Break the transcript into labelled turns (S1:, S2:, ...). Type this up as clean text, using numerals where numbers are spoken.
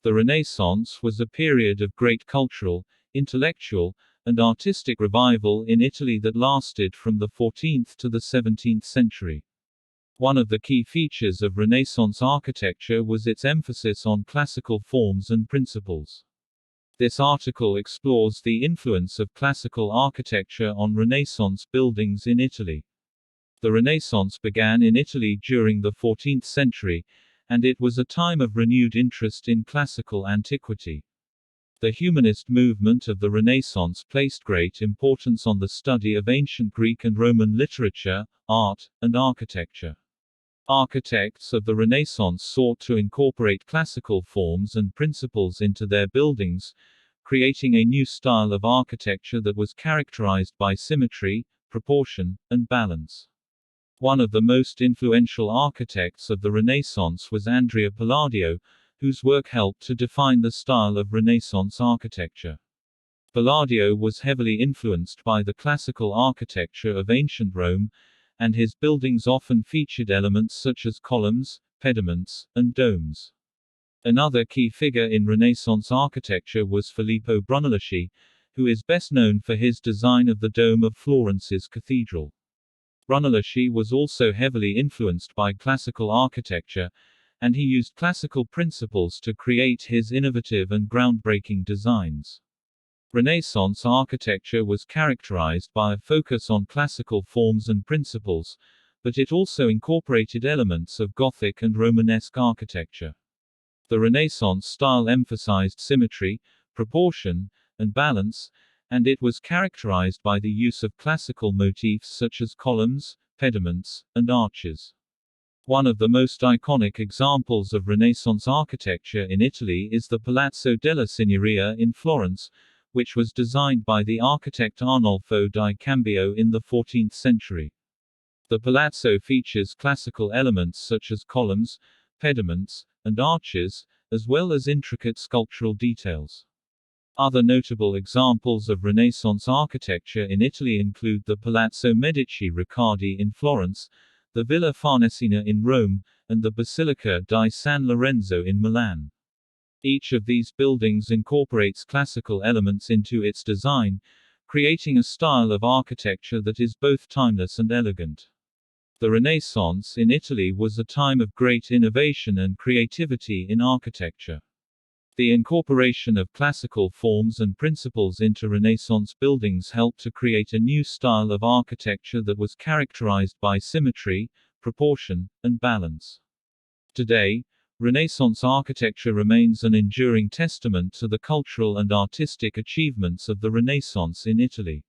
S1: The Renaissance was a period of great cultural, intellectual, and artistic revival in Italy that lasted from the 14th to the 17th century. One of the key features of Renaissance architecture was its emphasis on classical forms and principles. This article explores the influence of classical architecture on Renaissance buildings in Italy. The Renaissance began in Italy during the 14th century, and it was a time of renewed interest in classical antiquity. The humanist movement of the Renaissance placed great importance on the study of ancient Greek and Roman literature, art, and architecture. Architects of the Renaissance sought to incorporate classical forms and principles into their buildings, creating a new style of architecture that was characterized by symmetry, proportion, and balance. One of the most influential architects of the Renaissance was Andrea Palladio, whose work helped to define the style of Renaissance architecture. Palladio was heavily influenced by the classical architecture of ancient Rome, and his buildings often featured elements such as columns, pediments, and domes. Another key figure in Renaissance architecture was Filippo Brunelleschi, who is best known for his design of the dome of Florence's cathedral. Brunelleschi was also heavily influenced by classical architecture, and he used classical principles to create his innovative and groundbreaking designs. Renaissance architecture was characterized by a focus on classical forms and principles, but it also incorporated elements of Gothic and Romanesque architecture. The Renaissance style emphasized symmetry, proportion, and balance, and it was characterized by the use of classical motifs such as columns, pediments, and arches. One of the most iconic examples of Renaissance architecture in Italy is the Palazzo della Signoria in Florence, which was designed by the architect Arnolfo di Cambio in the 14th century. The palazzo features classical elements such as columns, pediments, and arches, as well as intricate sculptural details. Other notable examples of Renaissance architecture in Italy include the Palazzo Medici Riccardi in Florence, the Villa Farnesina in Rome, and the Basilica di San Lorenzo in Milan. Each of these buildings incorporates classical elements into its design, creating a style of architecture that is both timeless and elegant. The Renaissance in Italy was a time of great innovation and creativity in architecture. The incorporation of classical forms and principles into Renaissance buildings helped to create a new style of architecture that was characterized by symmetry, proportion, and balance. Today, Renaissance architecture remains an enduring testament to the cultural and artistic achievements of the Renaissance in Italy.